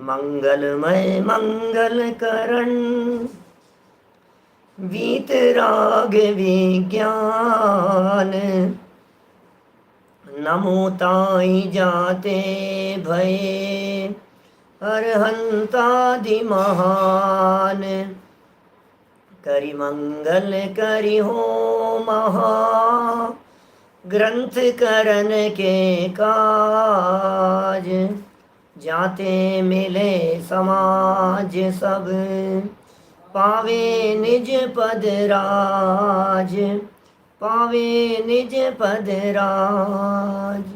मंगलमय मंगल करण वीतराग विज्ञान। नमो ताई जाते भये अरहंतादि महान। करि मंगल करि हो महा ग्रंथ करन के काज। जाते मिले समाज सब पावे निज पद राज। पावे निज पद राज।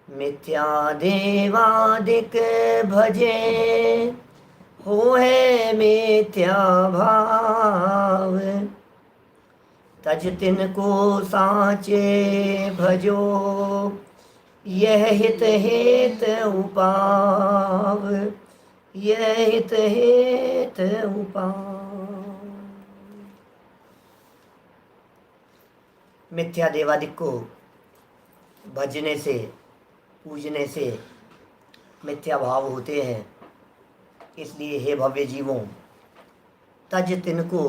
मिथ्या देवादिक भजे हो है मिथ्या भाव। तज तिनको साचे भजो यह हित हेत उपाव। यह हित हेत उपाव। मिथ्या देवादिक को भजने से पूजने से मिथ्या भाव होते हैं। इसलिए हे भव्य जीवों, तज तिनको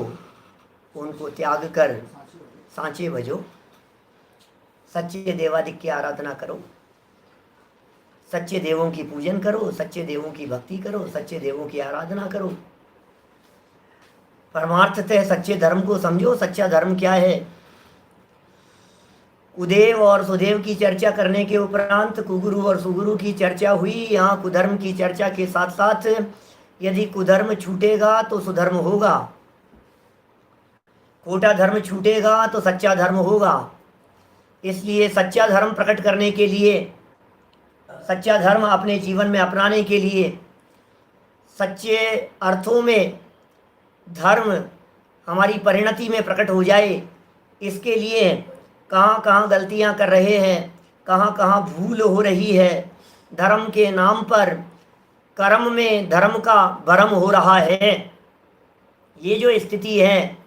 उनको त्याग कर सांचे भजो। सच्चे देवादिक की आराधना करो, सच्चे देवों की पूजन करो, सच्चे देवों की भक्ति करो, सच्चे देवों की आराधना करो। परमार्थतः सच्चे धर्म को समझो। सच्चा धर्म क्या है? कुदेव और सुदेव की चर्चा करने के उपरांत कुगुरु और सुगुरु की चर्चा हुई। यहाँ कुधर्म की चर्चा के साथ साथ यदि कुधर्म छूटेगा तो सुधर्म होगा, खोटा धर्म छूटेगा तो सच्चा धर्म होगा। इसलिए सच्चा धर्म प्रकट करने के लिए, सच्चा धर्म अपने जीवन में अपनाने के लिए, सच्चे अर्थों में धर्म हमारी परिणति में प्रकट हो जाए, इसके लिए कहाँ कहाँ गलतियाँ कर रहे हैं, कहाँ कहाँ भूल हो रही है, धर्म के नाम पर कर्म में धर्म का भ्रम हो रहा है। ये जो स्थिति है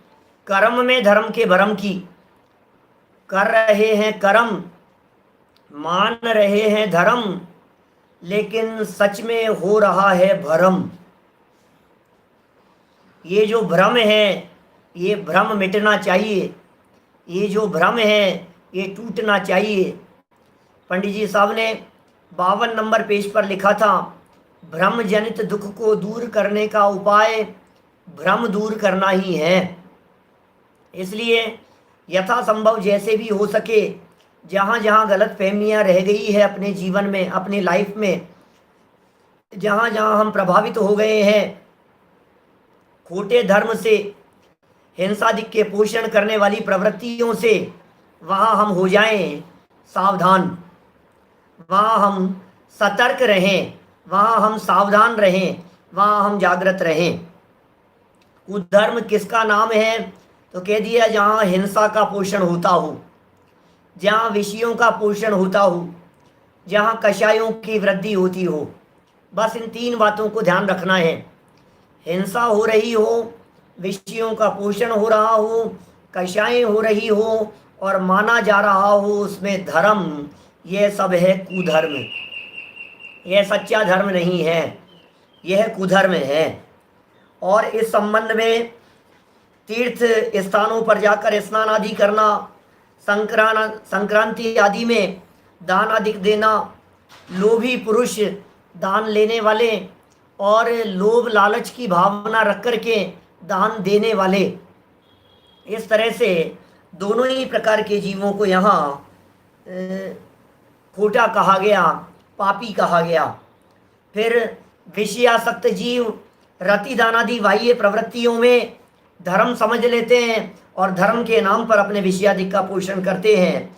कर्म में धर्म के भ्रम की, कर रहे हैं कर्म, मान रहे हैं धर्म, लेकिन सच में हो रहा है भ्रम। ये जो भ्रम है, ये भ्रम मिटना चाहिए। ये जो भ्रम है ये टूटना चाहिए। पंडित जी साहब ने 52 नंबर पेज पर लिखा था, भ्रम जनित दुख को दूर करने का उपाय भ्रम दूर करना ही है। इसलिए यथासंभव जैसे भी हो सके, जहाँ जहाँ गलत फहमियाँ रह गई है अपने जीवन में, अपने लाइफ में, जहाँ जहाँ हम प्रभावित हो गए हैं खोटे धर्म से, हिंसादिक के पोषण करने वाली प्रवृत्तियों से, वहाँ हम हो जाएं सावधान, वहाँ हम सतर्क रहें, वहाँ हम सावधान रहें, वहाँ हम जागृत रहें। कुधर्म किसका नाम है? तो कह दिया जहाँ हिंसा का पोषण होता हो, जहाँ विषयों का पोषण होता हो, जहाँ कषायों की वृद्धि होती हो। बस इन 3 बातों को ध्यान रखना है। हिंसा हो रही हो, विषयों का पोषण हो रहा हो, कषायें हो रही हो और माना जा रहा हो उसमें धर्म, यह सब है कुधर्म। यह सच्चा धर्म नहीं है, यह कुधर्म है। और इस संबंध में तीर्थ स्थानों पर जाकर स्नान आदि करना, संक्रांति आदि में दान आदि देना, लोभी पुरुष दान लेने वाले और लोभ लालच की भावना रख कर के दान देने वाले, इस तरह से दोनों ही प्रकार के जीवों को यहाँ खोटा कहा गया, पापी कहा गया। फिर विषयासक्त जीव रति दानादि बाह्य प्रवृत्तियों में धर्म समझ लेते हैं और धर्म के नाम पर अपने विषयादिक का पोषण करते हैं,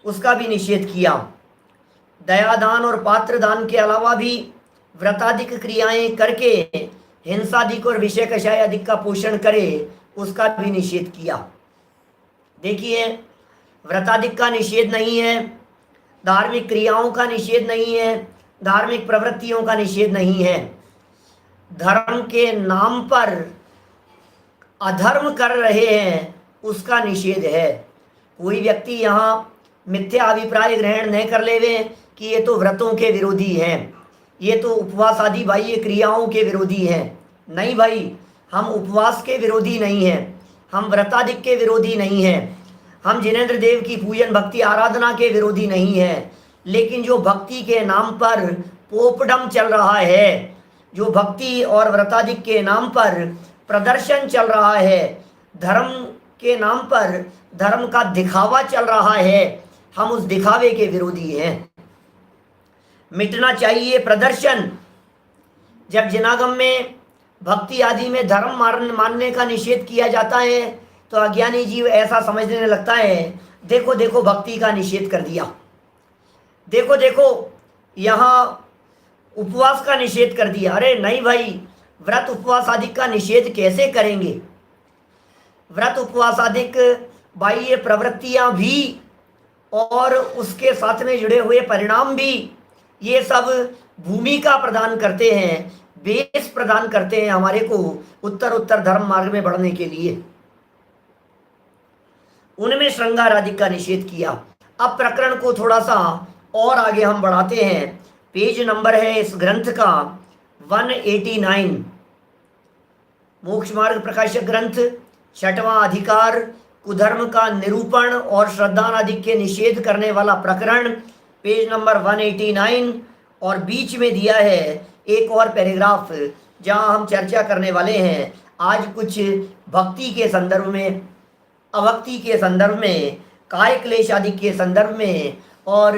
उसका भी निषेध किया। दयादान और पात्र दान के अलावा भी व्रतादिक क्रियाएं करके हिंसादिक और विषय कषाय आदि का पोषण करे, उसका भी निषेध किया। देखिए, व्रतादिक का निषेध नहीं है, धार्मिक क्रियाओं का निषेध नहीं है, धार्मिक प्रवृत्तियों का निषेध नहीं है। धर्म के नाम पर अधर्म कर रहे हैं उसका निषेध है। कोई व्यक्ति यहाँ मिथ्या अभिप्राय ग्रहण नहीं कर लेवे कि ये तो व्रतों के विरोधी हैं, ये तो उपवास आदि बाह्य क्रियाओं के विरोधी हैं। नहीं भाई, हम उपवास के विरोधी नहीं हैं, हम व्रतादिक के विरोधी नहीं हैं, हम जिनेंद्र देव की पूजन भक्ति आराधना के विरोधी नहीं हैं। लेकिन जो भक्ति के नाम पर पोपडम चल रहा है, जो भक्ति और व्रतादिक के नाम पर प्रदर्शन चल रहा है, धर्म के नाम पर धर्म का दिखावा चल रहा है, हम उस दिखावे के विरोधी हैं। मिटना चाहिए प्रदर्शन। जब जिनागम में भक्ति आदि में धर्म मानने का निषेध किया जाता है तो अज्ञानी जीव ऐसा समझने लगता है, देखो देखो भक्ति का निषेध कर दिया, देखो देखो यहाँ उपवास का निषेध कर दिया। अरे नहीं भाई, व्रत उपवास आदि का निषेध कैसे करेंगे? व्रत उपवास आदि बाह्य प्रवृत्तियाँ भी और उसके साथ में जुड़े हुए परिणाम भी, ये सब भूमिका प्रदान करते हैं, बेस प्रदान करते हैं हमारे को उत्तर धर्म मार्ग में बढ़ने के लिए। उनमें श्रृंगार आदि का निषेध किया। अब प्रकरण को थोड़ा सा और आगे हम बढ़ाते हैं। पेज नंबर है इस ग्रंथ का 189, मोक्ष मार्ग प्रकाशक ग्रंथ, 6वां अधिकार, कुधर्म का निरूपण और श्रद्धानादि के निषेध करने वाला प्रकरण, पेज नंबर 189। और बीच में दिया है एक और पैराग्राफ जहां हम चर्चा करने वाले हैं आज कुछ भक्ति के संदर्भ में, अभक्ति के संदर्भ में, काय क्लेश आदि के संदर्भ में और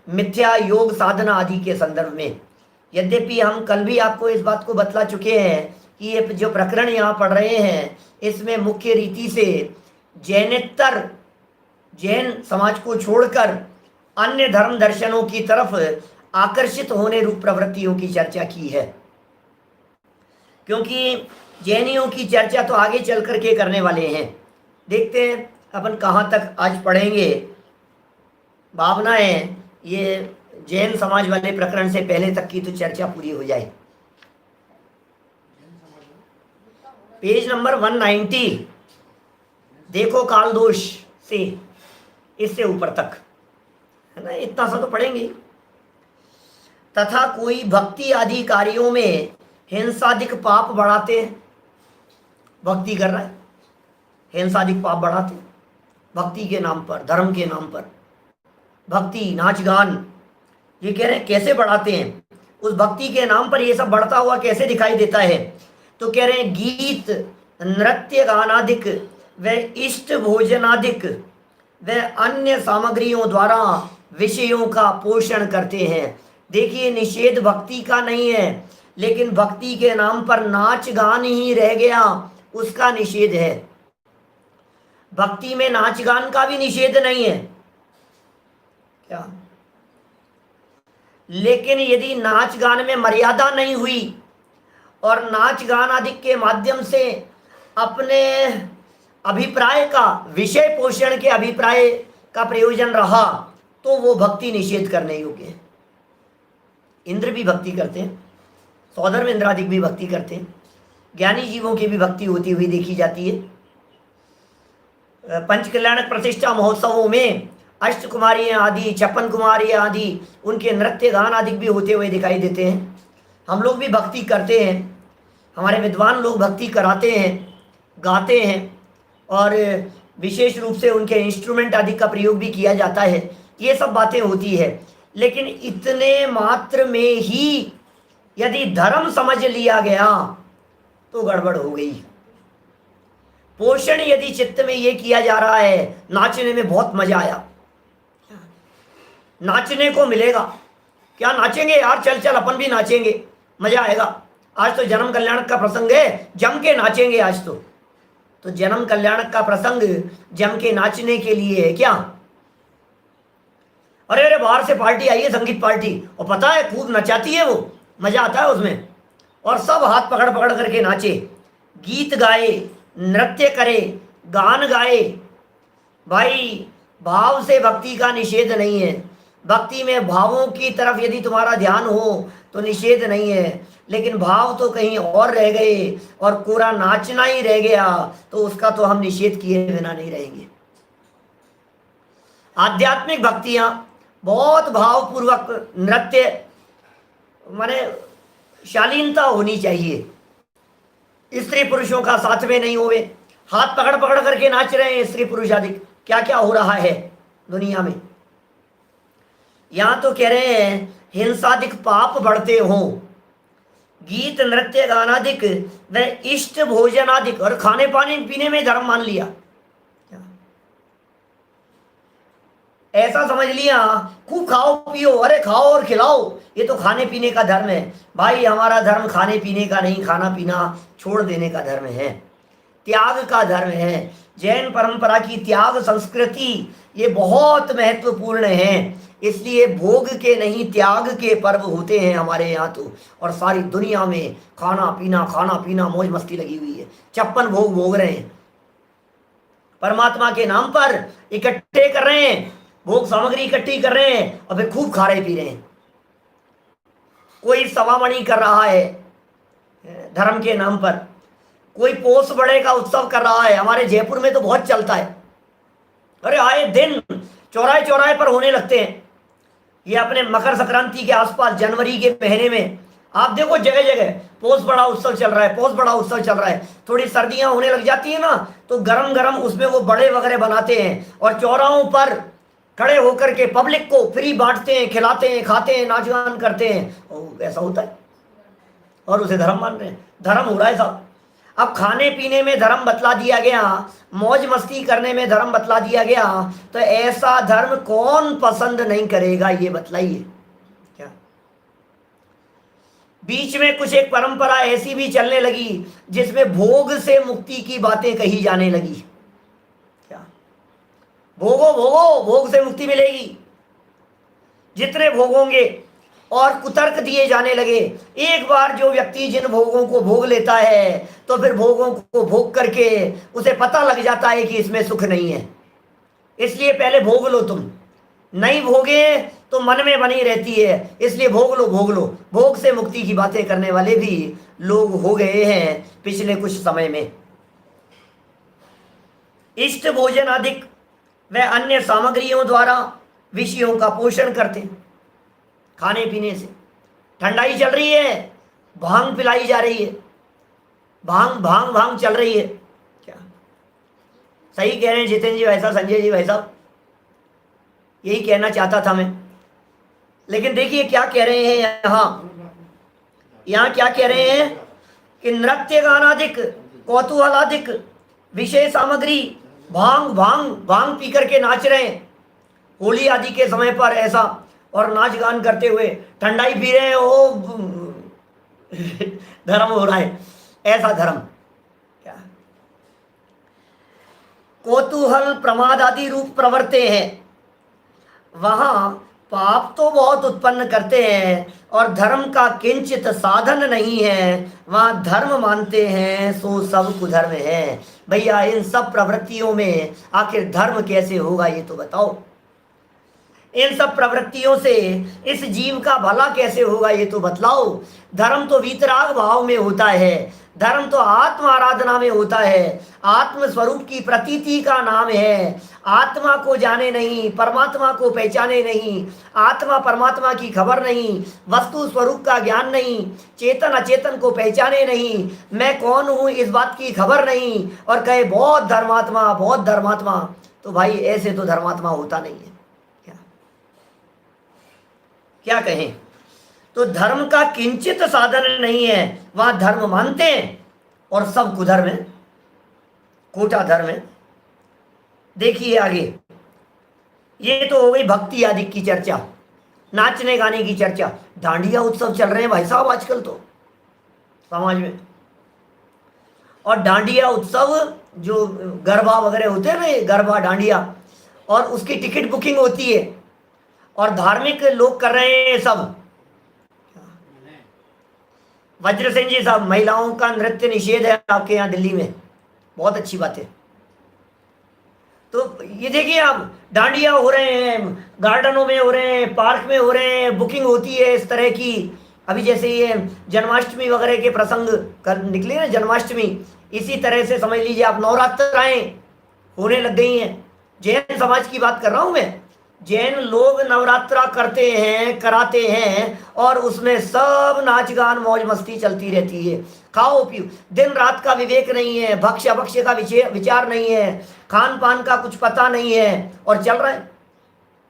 मिथ्या योग साधना आदि के संदर्भ में। यद्यपि हम कल भी आपको इस बात को बतला चुके हैं कि ये जो प्रकरण यहाँ पढ़ रहे हैं इसमें मुख्य रीति से जैनेतर, जैन समाज को छोड़कर अन्य धर्म दर्शनों की तरफ आकर्षित होने रूप प्रवृत्तियों की चर्चा की है। क्योंकि जैनियों की चर्चा तो आगे चल करके करने वाले हैं। देखते हैं अपन कहाँ तक आज पढ़ेंगे। भावना है ये जैन समाज वाले प्रकरण से पहले तक की तो चर्चा पूरी हो जाए। पेज नंबर 190 देखो, काल दोष से इससे ऊपर तक है ना, इतना सा तो पढ़ेंगे। तथा कोई भक्ति आदि कार्यों में हिंसादिक पाप बढ़ाते हैं, भक्ति कर रहा है, हिंसादिक पाप बढ़ाते हैं भक्ति के नाम पर, धर्म के नाम पर। भक्ति, नाच गान, ये कह रहे हैं कैसे बढ़ाते हैं, उस भक्ति के नाम पर ये सब बढ़ता हुआ कैसे दिखाई देता है? तो कह रहे हैं गीत, नृत्य गानादिक व इष्ट भोजनादिक व अन्य सामग्रियों द्वारा विषयों का पोषण करते हैं। देखिए, निषेध भक्ति का नहीं है, लेकिन भक्ति के नाम पर नाच गान ही रह गया, उसका निषेध है। भक्ति में नाच गान का भी निषेध नहीं है क्या? लेकिन यदि नाच गान में मर्यादा नहीं हुई और नाच गान आदि के माध्यम से अपने अभिप्राय का, विषय पोषण के अभिप्राय का प्रयोजन रहा तो वो भक्ति निषेध करने योग्य है। इंद्र भी भक्ति करते हैं, सौधर्म इंद्रादिक भी भक्ति करते हैं, ज्ञानी जीवों की भी भक्ति होती हुई देखी जाती है। पंचकल्याणक प्रतिष्ठा महोत्सवों में अष्ट कुमारियाँ आदि, 56 कुमारियाँ आदि, उनके नृत्य गान आदि भी होते हुए दिखाई देते हैं। हम लोग भी भक्ति करते हैं, हमारे विद्वान लोग भक्ति कराते हैं, गाते हैं और विशेष रूप से उनके इंस्ट्रूमेंट आदि का प्रयोग भी किया जाता है। ये सब बातें होती है, लेकिन इतने मात्र में ही यदि धर्म समझ लिया गया तो गड़बड़ हो गई। पोषण यदि चित्त में ये किया जा रहा है, नाचने में बहुत मजा आया, नाचने को मिलेगा, क्या नाचेंगे यार, चल चल अपन भी नाचेंगे, मजा आएगा, आज तो जन्म कल्याणक का प्रसंग है, जम के नाचेंगे आज तो जन्म कल्याणक का प्रसंग जम के नाचने के लिए है क्या? अरे अरे बाहर से पार्टी आई है, संगीत पार्टी, और पता है खूब नचाती है वो, मजा आता है उसमें, और सब हाथ पकड़ पकड़ करके नाचे, गीत गाए, नृत्य करे, गान गाए। भाई, भाव से भक्ति का निषेध नहीं है। भक्ति में भावों की तरफ यदि तुम्हारा ध्यान हो तो निषेध नहीं है, लेकिन भाव तो कहीं और रह गए और पूरा नाचना ही रह गया तो उसका तो हम निषेध किए बिना नहीं रहेंगे। आध्यात्मिक भक्तियां बहुत भावपूर्वक नृत्य माने शालीनता होनी चाहिए। स्त्री पुरुषों का साथ में नहीं होवे, हाथ पकड़ पकड़ करके नाच रहे हैं स्त्री पुरुष आदि। क्या क्या हो रहा है दुनिया में। यहां तो कह रहे हैं हिंसादिक पाप बढ़ते हो, गीत नृत्य गानादिक व इष्ट भोजनादिक, और खाने पाने पीने में धर्म मान लिया। ऐसा समझ लिया खूब खाओ पियो, अरे खाओ और खिलाओ, ये तो खाने पीने का धर्म है। भाई हमारा धर्म खाने पीने का नहीं, खाना पीना छोड़ देने का धर्म है, त्याग का धर्म है। जैन परंपरा की त्याग संस्कृति ये बहुत महत्वपूर्ण है। इसलिए भोग के नहीं त्याग के पर्व होते हैं हमारे यहाँ तो। और सारी दुनिया में खाना पीना मौज मस्ती लगी हुई है। 56 भोग भोग रहे हैं, परमात्मा के नाम पर इकट्ठे कर रहे हैं, भोग सामग्री इकट्ठी कर रहे हैं और फिर खूब खा रहे पी रहे हैं। कोई सवामणि कर रहा है धर्म के नाम पर, कोई पोष बड़े का उत्सव कर रहा है। हमारे जयपुर में तो बहुत चलता है, अरे आए दिन चौराहे चौराहे पर होने लगते हैं। ये अपने मकर संक्रांति के आसपास जनवरी के महीने में आप देखो जगह जगह पोष बड़ा उत्सव चल रहा है, पोष बड़ा उत्सव चल रहा है। थोड़ी सर्दियां होने लग जाती है ना, तो गरम गरम उसमें वो बड़े वगैरह बनाते हैं और चौराहों पर खड़े होकर के पब्लिक को फ्री बांटते हैं, खिलाते हैं, खाते हैं, नाच गान करते हैं। ऐसा होता है और उसे धर्म मान रहे हैं। धर्म हो रहा है साहब। अब खाने पीने में धर्म बतला दिया गया, मौज मस्ती करने में धर्म बतला दिया गया, तो ऐसा धर्म कौन पसंद नहीं करेगा, ये बतलाइए। क्या बीच में कुछ एक परंपरा ऐसी भी चलने लगी जिसमें भोग से मुक्ति की बातें कही जाने लगी। क्या भोगो भोगो, भोग से मुक्ति मिलेगी, जितने भोगोंगे, और कुतर्क दिए जाने लगे। एक बार जो व्यक्ति जिन भोगों को भोग लेता है तो फिर भोगों को भोग करके उसे पता लग जाता है कि इसमें सुख नहीं है, इसलिए पहले भोग लो। तुम नहीं भोगे तो मन में बनी रहती है, इसलिए भोग लो भोग लो। भोग से मुक्ति की बातें करने वाले भी लोग हो गए हैं पिछले कुछ समय में। इष्ट भोजन आदिक व अन्य सामग्रियों द्वारा विषयों का पोषण करते हैं। खाने पीने से ठंडाई चल रही है, भांग पिलाई जा रही है, भांग भांग भांग चल रही है। क्या सही कह रहे हैं जितेंद्र जी भाई साहब, संजय जी भाई साहब, यही कहना चाहता था मैं। लेकिन देखिए क्या कह रहे हैं यहाँ क्या कह रहे हैं कि नृत्य गानादिक कौतूहलादिक विषय सामग्री, भांग भांग भांग पी करके नाच रहे हैं होली आदि के समय पर ऐसा, और नाच गान करते हुए ठंडाई पी रहे हैं, ओ धर्म हो रहा है। ऐसा धर्म क्या कौतूहल प्रमाद आदि रूप प्रवृत्ति है, वहां पाप तो बहुत उत्पन्न करते हैं और धर्म का किंचित साधन नहीं है। वहां धर्म मानते हैं सो सब कुधर्म है। भैया इन सब प्रवृत्तियों में आखिर धर्म कैसे होगा, ये तो बताओ। इन सब प्रवृत्तियों से इस जीव का भला कैसे होगा, ये तो बतलाओ। धर्म तो वीतराग भाव में होता है, धर्म तो आत्म आराधना में होता है, आत्म स्वरूप की प्रतीति का नाम है। आत्मा को जाने नहीं, परमात्मा को पहचाने नहीं, आत्मा परमात्मा की खबर नहीं, वस्तु स्वरूप का ज्ञान नहीं, चेतन अचेतन को पहचाने नहीं, मैं कौन हूँ इस बात की खबर नहीं, और कहे बहुत धर्मात्मा बहुत धर्मात्मा। तो भाई ऐसे तो धर्मात्मा होता नहीं है। क्या कहें, तो धर्म का किंचित साधन नहीं है। वहां धर्म मानते हैं और सब कुधर्म है, खोटा धर्म है। देखिए आगे, ये तो हो गई भक्ति आदि की चर्चा, नाचने गाने की चर्चा। डांडिया उत्सव चल रहे हैं भाई साहब आजकल तो समाज में, और डांडिया उत्सव जो गरबा वगैरह होते हैं ना, गरबा डांडिया, और उसकी टिकट बुकिंग होती है और धार्मिक लोग कर रहे हैं सब। वज्र सिंह जी साहब, महिलाओं का नृत्य निषेध है आपके यहाँ दिल्ली में, बहुत अच्छी बात है। तो ये देखिए आप, डांडिया हो रहे हैं, गार्डनों में हो रहे हैं, पार्क में हो रहे हैं, बुकिंग होती है इस तरह की। अभी जैसे ये जन्माष्टमी वगैरह के प्रसंग कर निकले ना, जन्माष्टमी, इसी तरह से समझ लीजिए आप नवरात्राएं होने लग गई हैं। जैन समाज की बात कर रहा हूं मैं, जैन लोग नवरात्रा करते हैं, कराते हैं, और उसमें सब नाच गान मौज मस्ती चलती रहती है। खाओ पियो, दिन रात का विवेक नहीं है, भक्ष्य अभक्ष्य का विचार नहीं है, खान पान का कुछ पता नहीं है, और चल रहा है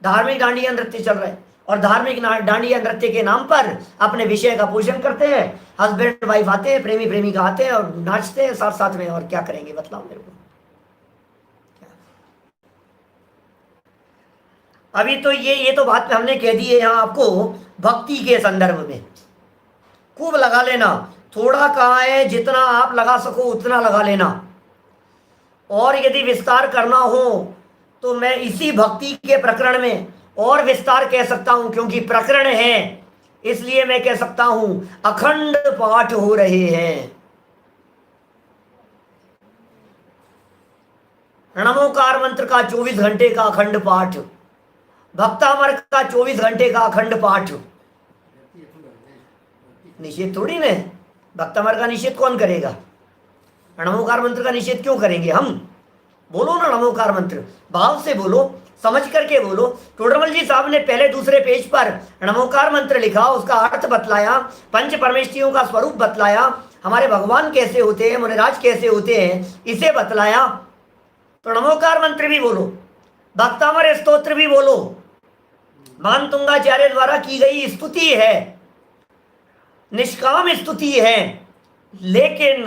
धार्मिक डांडिया नृत्य चल रहा है। और धार्मिक डांडिया नृत्य के नाम पर अपने विषय का पोषण करते हैं। हस्बैंड वाइफ आते हैं, प्रेमी प्रेमिका आते हैं और नाचते हैं साथ साथ में। और क्या करेंगे बतलाओ मेरे को। अभी तो ये तो बात हमने कह दी है यहाँ आपको भक्ति के संदर्भ में। खूब लगा लेना, थोड़ा कहाँ है, जितना आप लगा सको उतना लगा लेना। और यदि विस्तार करना हो तो मैं इसी भक्ति के प्रकरण में और विस्तार कह सकता हूं, क्योंकि प्रकरण है इसलिए मैं कह सकता हूं अखंड पाठ हो रहे हैं। नमोकार मंत्र का 24 घंटे का अखंड पाठ, भक्तामर का 24 घंटे का अखंड पाठ। निषेध थोड़ी न, भक्तामर का निषेध कौन करेगा? नमोकार मंत्र का निषेध क्यों करेंगे हम? बोलो ना नमोकार मंत्र, भाव से बोलो, समझ करके बोलो। टोडरमल जी साहब ने पहले दूसरे पेज पर नमोकार मंत्र लिखा, उसका अर्थ बतलाया, पंच परमेष्ठियों का स्वरूप बतलाया, हमारे भगवान कैसे होते हैं, मुनिराज कैसे होते हैं, इसे बतलाया। तो नमोकार मंत्र भी बोलो, भक्तामर स्तोत्र भी बोलो, मानतुंगाचार्य द्वारा की गई स्तुति है, निष्काम स्तुति है। लेकिन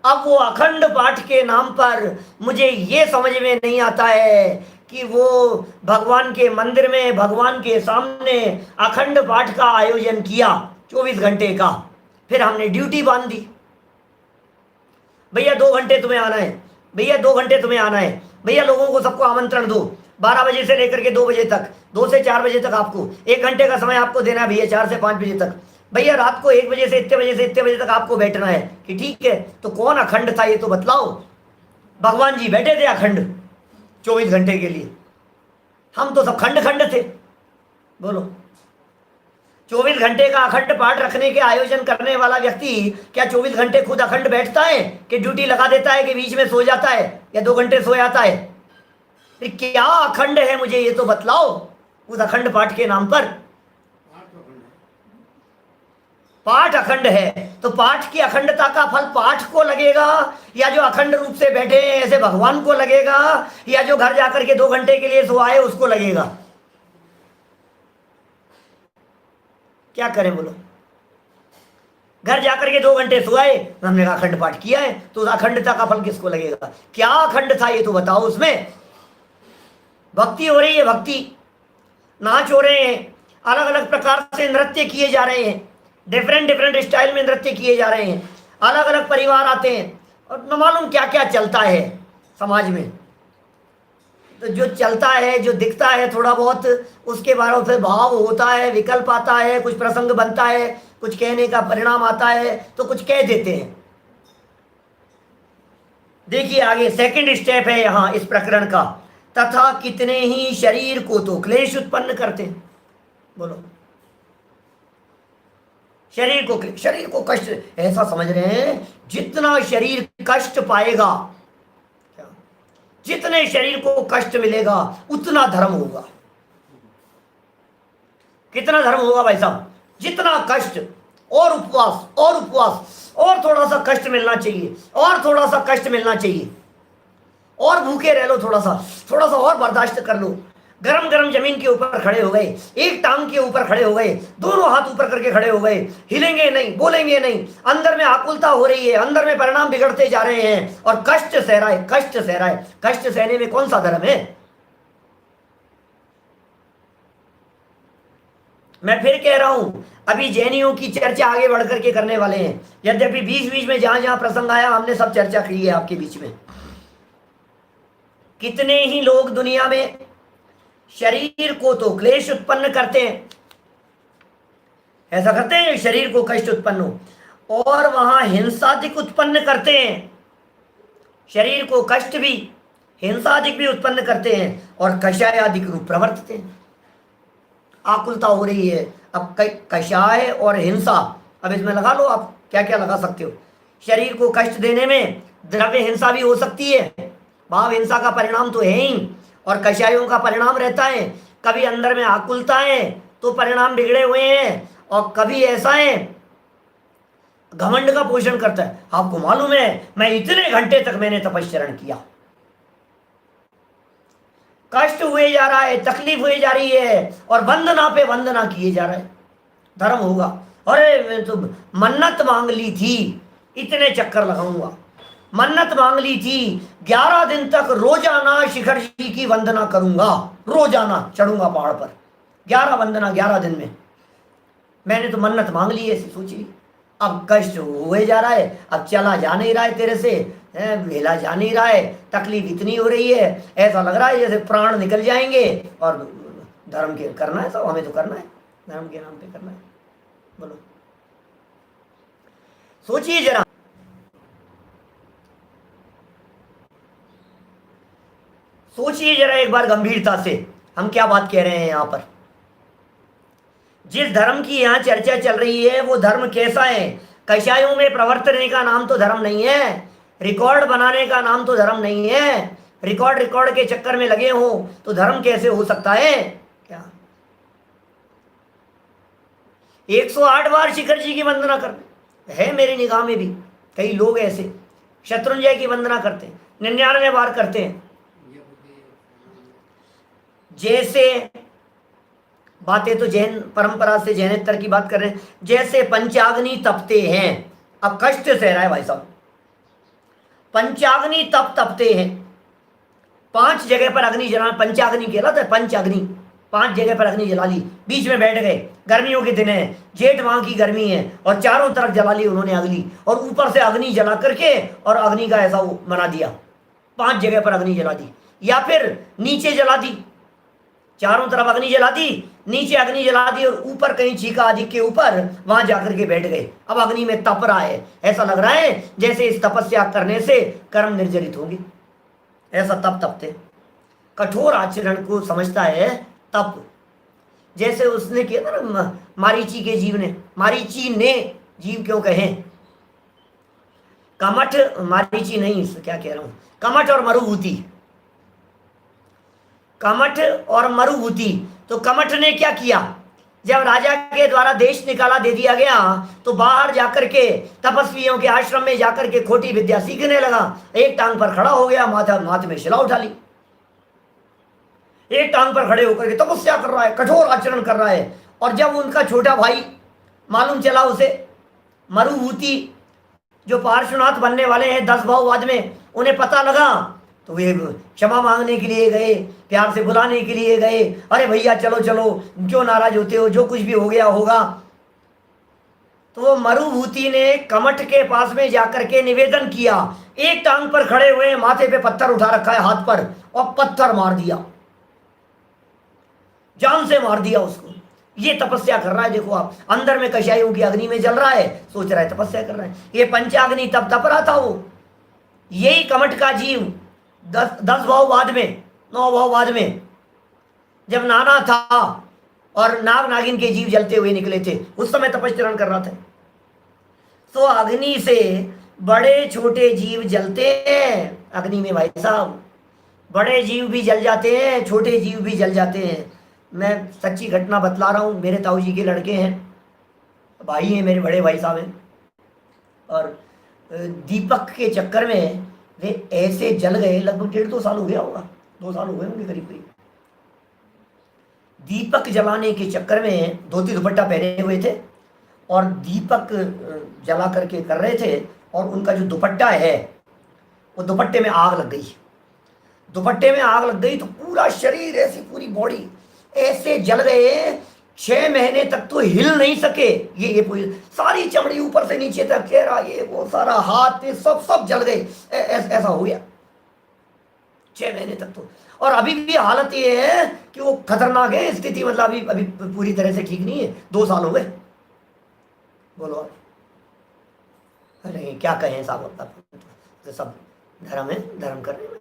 अब वो अखंड पाठ के नाम पर मुझे ये समझ में नहीं आता है कि वो भगवान के मंदिर में भगवान के सामने अखंड पाठ का आयोजन किया 24 घंटे का, फिर हमने ड्यूटी बांध दी, भैया 2 घंटे तुम्हें आना है, भैया 2 घंटे तुम्हें आना है, भैया लोगों को सबको आमंत्रण दो, 12 बजे से लेकर के 2 बजे तक, 2 से 4 बजे तक आपको 1 घंटे का समय आपको देना है भैया, 4 से 5 बजे तक, भैया रात को 1 बजे से इतने बजे से इतने बजे तक आपको बैठना है। कि ठीक है, तो कौन अखंड था ये तो बतलाओ। भगवान जी बैठे थे अखंड 24 घंटे के लिए, हम तो सब खंड खंड थे। बोलो, 24 घंटे का अखंड पाठ रखने के आयोजन करने वाला व्यक्ति क्या 24 घंटे खुद अखंड बैठता है कि ड्यूटी लगा देता है कि बीच में सो जाता है या 2 घंटे सो जाता है? फिर क्या अखंड है मुझे ये तो बतलाओ उस अखंड पाठ के नाम पर। पाठ अखंड है तो पाठ की अखंडता का फल पाठ को लगेगा, या जो अखंड रूप से बैठे हैं ऐसे भगवान को लगेगा, या जो घर जाकर के 2 घंटे के लिए सोए उसको लगेगा? क्या करें बोलो? घर जाकर के 2 घंटे सोए, हमने अखंड पाठ किया है, तो उस अखंडता का फल किसको लगेगा? क्या अखंड था ये तो बताओ। उसमें भक्ति हो रही है, भक्ति, नाच हो रहे हैं, अलग अलग प्रकार से नृत्य किए जा रहे हैं, डिफरेंट स्टाइल में नृत्य किए जा रहे हैं, अलग अलग परिवार आते हैं, और न मालूम क्या क्या चलता है समाज में। तो जो चलता है, जो दिखता है थोड़ा बहुत, उसके बारे में भाव होता है, विकल्प आता है, कुछ प्रसंग बनता है, कुछ कहने का परिणाम आता है, तो कुछ कह देते हैं। देखिए आगे सेकंड स्टेप है यहाँ इस प्रकरण का, तथा कितने ही शरीर को तो क्लेश उत्पन्न करते हैं। बोलो, शरीर को कष्ट, ऐसा समझ रहे हैं जितना शरीर कष्ट पाएगा, जितने शरीर को कष्ट मिलेगा उतना धर्म होगा। कितना धर्म होगा भाई साहब? जितना कष्ट, और उपवास और उपवास, और थोड़ा सा कष्ट मिलना चाहिए, और थोड़ा सा कष्ट मिलना चाहिए, और भूखे रह लो, थोड़ा सा और बर्दाश्त कर लो। गरम गरम जमीन के ऊपर खड़े हो गए, एक टांग के ऊपर खड़े हो गए, दोनों हाथ ऊपर करके खड़े हो गए, हिलेंगे नहीं, बोलेंगे नहीं, अंदर में आकुलता हो रही है, अंदर में परिणाम बिगड़ते जा रहे हैं, और कष्ट सह रहा है, कष्ट सह रहा है। कष्ट सहने में कौन सा धर्म है? मैं फिर कह रहा हूं, अभी जैनियों की चर्चा आगे बढ़ करके करने वाले हैं, यद्यपि बीच बीच में जहां जहां प्रसंग आया हमने सब चर्चा की है आपके बीच में। कितने ही लोग दुनिया में शरीर को तो क्लेश उत्पन्न करते हैं, ऐसा करते हैं शरीर को कष्ट उत्पन्न हो, और वहां हिंसाधिक उत्पन्न करते हैं, शरीर को कष्ट भी हिंसाधिक भी उत्पन्न करते हैं, और कषायाधिक रूप प्रवर्तते हैं। आकुलता हो रही है, अब कषाय और हिंसा, अब इसमें लगा लो आप क्या क्या लगा सकते हो। शरीर को कष्ट देने में द्रव्य हिंसा भी हो सकती है, भाव हिंसा का परिणाम तो है ही, और कषायों का परिणाम रहता है। कभी अंदर में आकुलताएं तो परिणाम बिगड़े हुए हैं, और कभी ऐसा है घमंड का पोषण करता है। आपको मालूम है मैं इतने घंटे तक मैंने तपस्चरण किया, कष्ट हुए जा रहा है, तकलीफ हुई जा रही है, और वंदना पे वंदना किए जा रहा है, धर्म होगा। अरे मैं तो मन्नत मांग ली थी, इतने चक्कर लगाऊंगा, मन्नत मांग ली थी 11 दिन तक रोजाना शिखर जी की वंदना करूंगा, रोजाना चढ़ूंगा पहाड़ पर, 11 वंदना 11 दिन में, मैंने तो मन्नत मांग ली ऐसी सोची। अब कष्ट हुए जा रहा है, अब चला जा नहीं रहा है तेरे से, वेला जा नहीं रहा है, तकलीफ इतनी हो रही है, ऐसा लग रहा है जैसे प्राण निकल जाएंगे। और धर्म के करना है, सब हमें तो करना है, धर्म के नाम पे करना है। बोलो, सोचिए जरा, सोचिए जरा एक बार गंभीरता से हम क्या बात कह रहे हैं यहां पर। जिस धर्म की यहां चर्चा चल रही है वो धर्म कैसा है? कषायों में प्रवर्तने का नाम तो धर्म नहीं है, रिकॉर्ड बनाने का नाम तो धर्म नहीं है। रिकॉर्ड के चक्कर में लगे हो तो धर्म कैसे हो सकता है? क्या 108 बार शिखर जी की वंदना करते है मेरी निगाह में भी कई लोग ऐसे, शत्रुंजय की वंदना करते हैं, 99 बार करते हैं। जैसे बातें तो जैन परंपरा से, जैनेतर की बात कर रहे हैं, जैसे पंचाग्नि तपते हैं। अब कष्ट सह रहा है भाई साहब, पंचाग्नि तपते हैं, 5 जगह पर अग्नि जला, पंचाग्नि कहलाता है, पंचाग्नि, 5 जगह पर अग्नि जला ली, बीच में बैठ गए, गर्मियों के दिन है, जेठ माह की गर्मी है, और चारों तरफ जला ली उन्होंने अग्नि, और ऊपर से अग्नि जला करके और अग्नि का ऐसा वो बना दिया, 5 जगह पर अग्नि जला दी। या फिर नीचे जला दी, चारों तरफ अग्नि जला दी, नीचे अग्नि जला दी, और ऊपर कहीं चीका आदि के ऊपर वहां जाकर के बैठ गए। अब अग्नि में तप रहा है, ऐसा लग रहा है जैसे इस तपस्या करने से कर्म निर्जरित होंगे, ऐसा तप तपते। कठोर आचरण को समझता है तप, जैसे उसने किया था ना मारीची के जीव ने, मारीची ने जीव क्यों कहे, कमठ, मारीची नहीं, क्या कह रहा हूं, कमठ और मरुभूति, कमठ और मरुभूति। तो कमठ ने क्या किया, जब राजा के द्वारा देश निकाला दे दिया गया तो बाहर जाकर के तपस्वियों के आश्रम में जाकर के खोटी विद्या सीखने लगा। एक टांग पर खड़ा हो गया, माथे में शिला उठा ली, एक टांग पर खड़े होकर के तपस्या कर रहा है, कठोर आचरण कर रहा है। और जब उनका छोटा भाई मालूम चला उसे, मरुभूति जो पार्श्वनाथ बनने वाले हैं 10 भाव बाद में, उन्हें पता लगा तो वे क्षमा मांगने के लिए गए, प्यार से बुलाने के लिए गए, अरे भैया चलो चलो, क्यों नाराज होते हो, जो कुछ भी हो गया होगा। तो वो मरुभूति ने कमठ के पास में जाकर के निवेदन किया, एक टांग पर खड़े हुए, माथे पे पत्थर उठा रखा है हाथ पर, और पत्थर मार दिया, जान से मार दिया उसको। ये तपस्या कर रहा है, देखो आप, अंदर में कषायों की अग्नि में जल रहा है, सोच रहा है तपस्या कर रहा है। ये पंचाग्नि तब तप रहा था वो, यही कमठ का जीव 10 भाव बाद में, 9 भाव बाद में जब नाना था और नाग नागिन के जीव जलते हुए निकले थे, उस समय तपस्चरण कर रहा था। तो अग्नि से बड़े छोटे जीव जलते हैं अग्नि में भाई साहब, बड़े जीव भी जल जाते हैं, छोटे जीव भी जल जाते हैं। मैं सच्ची घटना बतला रहा हूँ, मेरे ताऊ जी के लड़के हैं, भाई हैं, मेरे बड़े भाई साहब हैं, और दीपक के चक्कर में वे ऐसे जल गए, लगभग 1.5-2 साल हो गया होगा, 2 साल हो गए होंगे करीब करीब। दीपक जलाने के चक्कर में धोती दुपट्टा पहने हुए थे और दीपक जला करके कर रहे थे, और उनका जो दुपट्टा है वो दुपट्टे में आग लग गई, दुपट्टे में आग लग गई तो पूरा शरीर, ऐसी पूरी बॉडी ऐसे जल गए, 6 महीने तक तो हिल नहीं सके। ये पूरी सारी चमड़ी ऊपर से नीचे तक, चेहरा, ये वो सारा हाथ सब जल गए, ऐसा हो गया 6 महीने तक तो। और अभी भी हालत ये है कि वो खतरनाक है स्थिति, मतलब अभी पूरी तरह से ठीक नहीं है, 2 साल हो गए। बोलो अरे क्या कहें साहब, तो सब धर्म है, धर्म कर रहे हैं,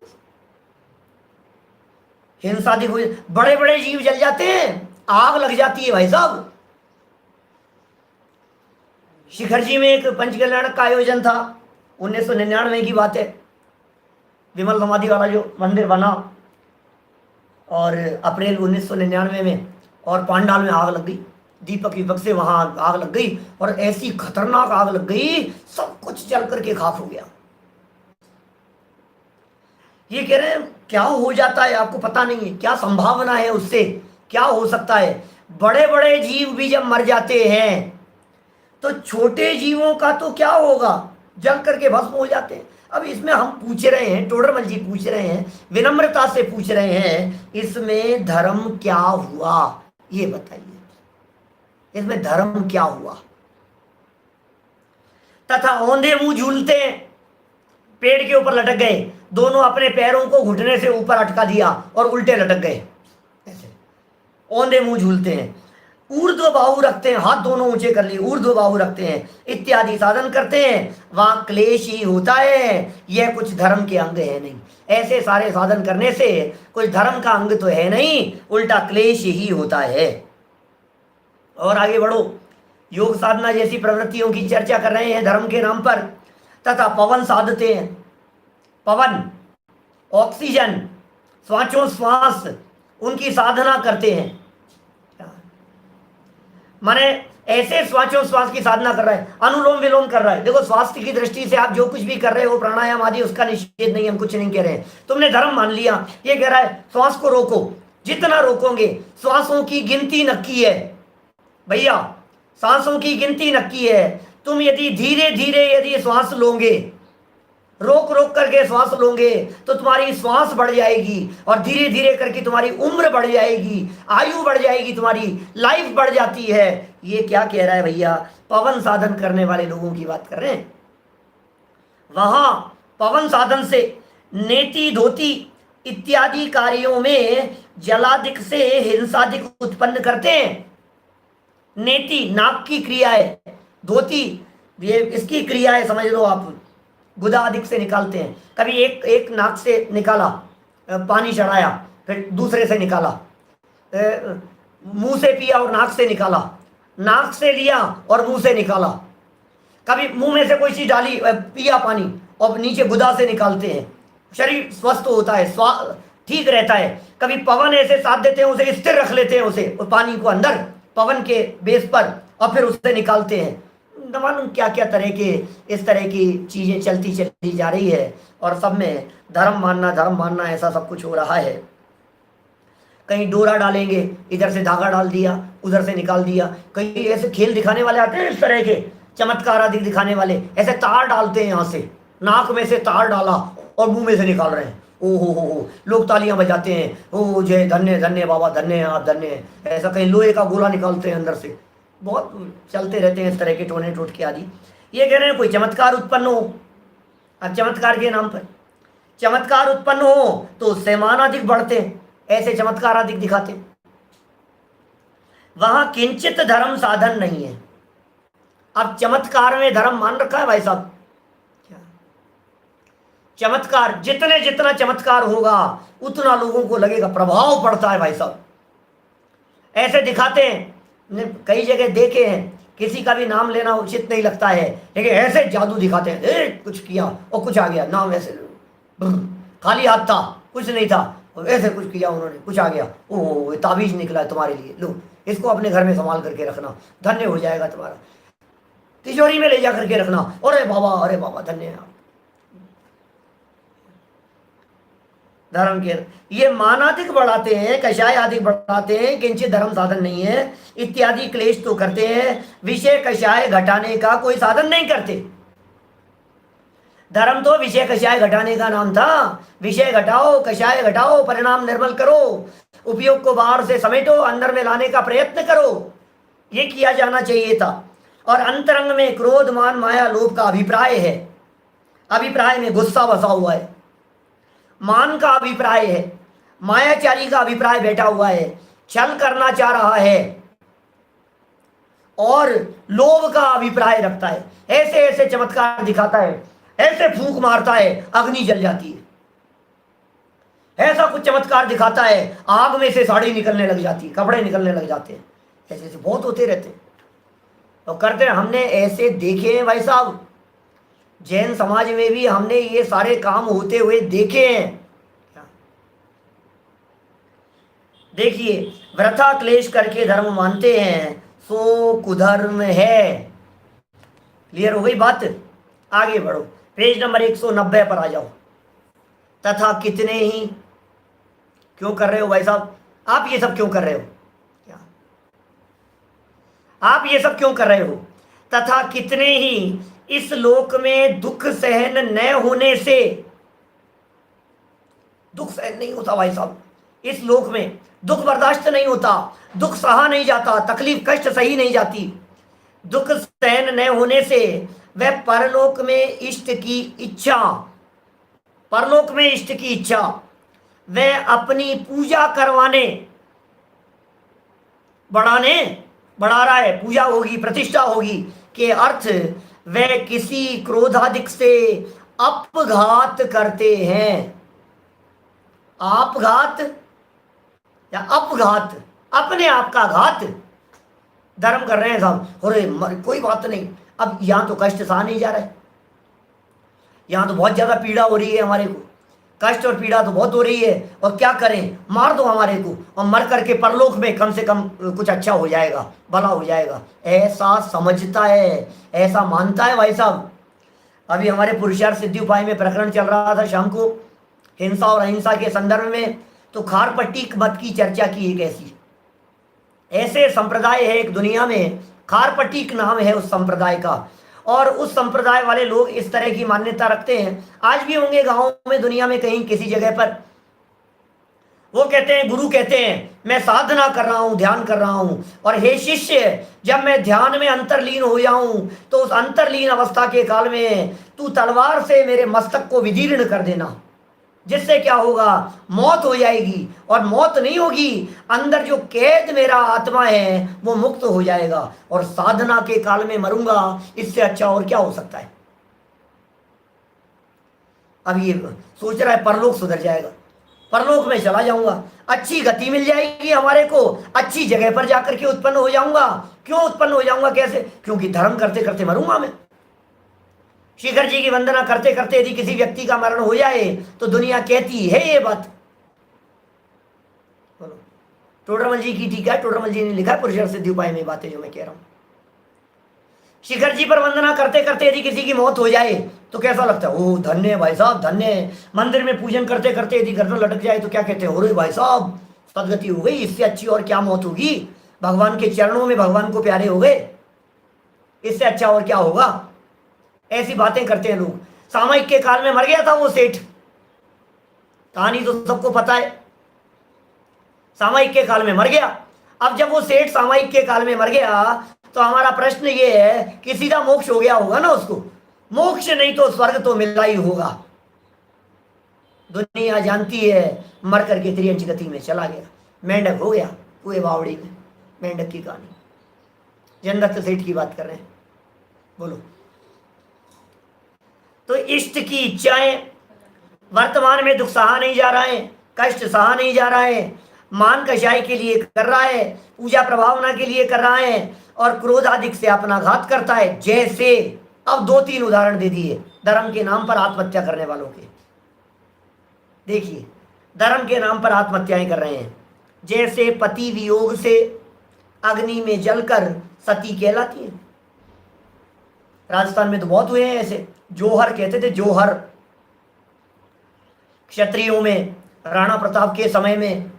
हिंसा दिख, बड़े बड़े जीव जल जाते हैं, आग लग जाती है भाई साहब। शिखर जी में एक पंचकल्याण का आयोजन था, 1999 की बात है, विमल समाधि वाला जो मंदिर बना, और अप्रैल 1999 में, और पांडाल में आग लग गई। दीपक विपक से वहां आग लग गई और ऐसी खतरनाक आग लग गई, सब कुछ जल करके खाक हो गया। ये कह रहे हैं क्या हो जाता है आपको पता नहीं है, क्या संभावना है उससे, क्या हो सकता है। बड़े बड़े जीव भी जब मर जाते हैं तो छोटे जीवों का तो क्या होगा, जल करके भस्म हो जाते हैं। अब इसमें हम पूछ रहे हैं, टोडरमल जी पूछ रहे हैं, विनम्रता से पूछ रहे हैं, इसमें धर्म क्या हुआ, ये बताइए, इसमें धर्म क्या हुआ। तथा औंधे मुंह झूलते हैं, पेड़ के ऊपर लटक गए, दोनों अपने पैरों को घुटने से ऊपर अटका दिया और उल्टे लटक गए, ऐसे औंधे मुंह झूलते हैं। ऊर्ध्व बाहु रखते हैं, हाथ दोनों ऊंचे कर लिए, ऊर्ध्व बाहु रखते हैं, इत्यादि साधन करते हैं, वहां क्लेश ही होता है, यह कुछ धर्म के अंग है नहीं। ऐसे सारे साधन करने से कुछ धर्म का अंग तो है नहीं, उल्टा क्लेश ही होता है। और आगे बढ़ो, योग साधना जैसी प्रवृत्तियों की चर्चा कर रहे हैं धर्म के नाम पर। तथा पवन साधते हैं, पवन, ऑक्सीजन, श्वासोश्वास, उनकी साधना करते हैं। माने ऐसे श्वासोश्वास की साधना कर रहा है, अनुलोम विलोम कर रहा है। देखो स्वास्थ्य की दृष्टि से आप जो कुछ भी कर रहे हो, प्राणायाम आदि, उसका निषेध नहीं, हम कुछ नहीं कह रहे हैं। तुमने धर्म मान लिया, ये कह रहा है श्वास को रोको, जितना रोकोगे, श्वासों की गिनती नक्की है भैया, सांसों की गिनती नक्की है। तुम यदि धीरे धीरे यदि श्वास लोगे, रोक रोक करके श्वास लोगे, तो तुम्हारी श्वास बढ़ जाएगी और धीरे धीरे करके तुम्हारी उम्र बढ़ जाएगी, आयु बढ़ जाएगी, तुम्हारी लाइफ बढ़ जाती है। ये क्या कह रहा है भैया, पवन साधन करने वाले लोगों की बात कर रहे हैं। वहां पवन साधन से नेति धोती इत्यादि कार्यों में जलादिक से हिंसादिक उत्पन्न करते हैं। नेति नाक की क्रिया है, धोती ये इसकी क्रिया है, समझ लो आप, गुदा अधिक से निकालते हैं। कभी एक नाक से निकाला, पानी चढ़ाया, फिर दूसरे से निकाला, मुंह से पिया और नाक से निकाला, नाक से लिया और मुंह से निकाला। कभी मुंह में से कोई चीज डाली, पिया पानी और नीचे गुदा से निकालते हैं, शरीर स्वस्थ होता है, ठीक रहता है। कभी पवन ऐसे साथ देते हैं, उसे स्थिर रख लेते हैं, उसे पानी को अंदर पवन के बेस पर, और फिर उससे निकालते हैं। मालूम क्या क्या तरह के इस तरह की चीजें चलती चली जा रही है, और सब में धर्म मानना ऐसा सब कुछ हो रहा है। कहीं डोरा डालेंगे, इधर से धागा डाल दिया, उधर से निकाल दिया। कहीं ऐसे खेल दिखाने वाले आते हैं, इस तरह के चमत्कार आदि दिखाने वाले, ऐसे तार डालते हैं, यहाँ से नाक में से तार डाला और मुंह में से निकाल रहे हैं। ओ हो, लोग तालियां बजाते हैं, ओ जय, धन्य धन्य बाबा, धन्य आप धन्य। ऐसा कहीं लोहे का गोला निकालते हैं अंदर से, बहुत चलते रहते हैं इस तरह के टोने टोटके आदि। ये कह रहे हैं कोई चमत्कार उत्पन्न हो, अब चमत्कार के नाम पर चमत्कार उत्पन्न हो तो उससे मान अधिक बढ़ते हैं, ऐसे चमत्कार अधिक दिखाते हैं। वहां किंचित धर्म साधन नहीं है। अब चमत्कार में धर्म मान रखा है भाई साहब, चमत्कार जितना चमत्कार होगा उतना लोगों को लगेगा, प्रभाव पड़ता है भाई साहब। ऐसे दिखाते हैं, कई जगह देखे हैं, किसी का भी नाम लेना उचित नहीं लगता है, लेकिन ऐसे जादू दिखाते हैं, कुछ किया और कुछ आ गया, नाम ऐसे खाली हाथ था, कुछ नहीं था, ऐसे कुछ किया उन्होंने, कुछ आ गया, ओह ताबीज निकला है तुम्हारे लिए, लो इसको अपने घर में संभाल करके रखना, धन्य हो जाएगा तुम्हारा, तिजोरी में ले जा करके रखना, अरे बाबा धन्य है। धर्म के ये मानाधिक बढ़ाते हैं, कषाय आदि बढ़ाते हैं, किंचित धर्म साधन नहीं है, इत्यादि क्लेश तो करते हैं, विषय कषाय घटाने का कोई साधन नहीं करते। धर्म तो विषय कषाय घटाने का नाम था, विषय घटाओ, कषाय घटाओ, परिणाम निर्मल करो, उपयोग को बाहर से समेटो, अंदर में लाने का प्रयत्न करो, ये किया जाना चाहिए था। और अंतरंग में क्रोध मान माया लोभ का अभिप्राय है, अभिप्राय में गुस्सा बसा हुआ है, मान का अभिप्राय है, मायाचारी का अभिप्राय बैठा हुआ है, छल करना चाह रहा है, और लोभ का अभिप्राय रखता है, ऐसे ऐसे चमत्कार दिखाता है, ऐसे फूंक मारता है, अग्नि जल जाती है, ऐसा कुछ चमत्कार दिखाता है, आग में से साड़ी निकलने लग जाती है, कपड़े निकलने लग जाते हैं, ऐसे ऐसे बहुत होते रहते हैं और करते हैं। हमने ऐसे देखे हैं भाई साहब, जैन समाज में भी हमने ये सारे काम होते हुए देखे हैं। देखिए, वृथा क्लेश करके धर्म मानते हैं सो कुधर्म है। क्लियर हो गई बात? आगे बढ़ो, पेज नंबर 190 पर आ जाओ। तथा कितने ही, क्यों कर रहे हो भाई साहब आप ये सब क्यों कर रहे हो? क्या आप ये सब क्यों कर रहे हो? तथा कितने ही इस लोक में दुख सहन न होने से, दुख सहन नहीं होता भाई साहब, इस लोक में दुख बर्दाश्त नहीं होता, दुख सहा नहीं जाता, तकलीफ कष्ट सही नहीं जाती, दुख सहन न होने से वह परलोक में इष्ट की इच्छा, परलोक में इष्ट की इच्छा, वह अपनी पूजा करवाने, बढ़ा रहा है, पूजा होगी, प्रतिष्ठा होगी के अर्थ वह किसी क्रोधाधिक से अपघात करते हैं। आपघात या अपघात, अपने आप का घात, धर्म कर रहे हैं साहब। अरे कोई बात नहीं, अब यहां तो कष्ट सहा नहीं जा रहा है, यहां तो बहुत ज्यादा पीड़ा हो रही है हमारे को, कष्ट और पीड़ा तो बहुत हो रही है, और क्या करें, मार दो हमारे को, और मर करके परलोक में कम से कम कुछ अच्छा हो जाएगा, भला हो जाएगा, ऐसा समझता है, ऐसा मानता है भाई साहब। अभी हमारे पुरुषार्थ सिद्धि उपाय में प्रकरण चल रहा था शाम को, हिंसा और अहिंसा के संदर्भ में, तो खारपट्टी मत की चर्चा की। एक ऐसे संप्रदाय है एक दुनिया में, खारपट्टी नाम है उस संप्रदाय का, और उस संप्रदाय वाले लोग इस तरह की मान्यता रखते हैं, आज भी होंगे गांवों में, दुनिया में कहीं किसी जगह पर। वो कहते हैं, गुरु कहते हैं मैं साधना कर रहा हूं, ध्यान कर रहा हूं, और हे शिष्य जब मैं ध्यान में अंतर्लीन हो जाऊं तो उस अंतर्लीन अवस्था के काल में तू तलवार से मेरे मस्तक को विदीर्ण कर देना, जिससे क्या होगा, मौत हो जाएगी, और मौत नहीं होगी, अंदर जो कैद मेरा आत्मा है वो मुक्त हो जाएगा, और साधना के काल में मरूंगा, इससे अच्छा और क्या हो सकता है। अब ये सोच रहा है परलोक सुधर जाएगा, परलोक में चला जाऊंगा, अच्छी गति मिल जाएगी हमारे को, अच्छी जगह पर जाकर के उत्पन्न हो जाऊंगा। क्यों उत्पन्न हो जाऊंगा, कैसे? क्योंकि धर्म करते करते मरूंगा मैं। शिखर जी की वंदना करते करते यदि किसी व्यक्ति का मरण हो जाए तो दुनिया कहती है ये बात। बोलो, टोडरमल जी की टीका, टोडरमल जी ने लिखा है पुरुषार्थ सिद्धि उपाय में बातें जो मैं कह रहा हूं। शिखर जी पर वंदना करते करते यदि किसी की मौत हो जाए तो कैसा लगता है? ओ धन्य भाई साहब, धन्य। मंदिर में पूजन करते करते यदि गर्दन लटक जाए तो क्या कहते हैं? अरे भाई साहब सदगति हो गई, इससे अच्छी और क्या मौत होगी, भगवान के चरणों में भगवान को प्यारे हो गए, इससे अच्छा और क्या होगा। ऐसी बातें करते हैं लोग। सामयिक के काल में मर गया था वो सेठ, कहानी तो सबको पता है, सामयिक के काल में मर गया। अब जब वो सेठ सामयिक के काल में मर गया तो हमारा प्रश्न ये है कि सीधा मोक्ष हो गया होगा ना उसको? मोक्ष नहीं तो स्वर्ग तो मिला ही होगा। दुनिया जानती है मर करके त्रियंच गति में चला गया, मेंढक हो गया कुएं बावड़ी में, मेंढक की कहानी। जनदत्त सेठ की बात कर रहे हैं। बोलो, तो इष्ट की इच्छाएं, वर्तमान में दुख सहा नहीं जा रहा है, कष्ट सहा नहीं जा रहा है, मान कषाय के लिए कर रहा है, पूजा प्रभावना के लिए कर रहा है, और क्रोध आदि से अपना घात करता है। जैसे, अब 2-3 उदाहरण दे दिए धर्म के नाम पर आत्महत्या करने वालों के। देखिए, धर्म के नाम पर आत्महत्याएं कर रहे हैं। जैसे पति वियोग से अग्नि में जलकर सती कहलाती है। राजस्थान में तो बहुत हुए हैं ऐसे, जोहर कहते थे, जोहर। क्षत्रियों में राणा प्रताप के समय में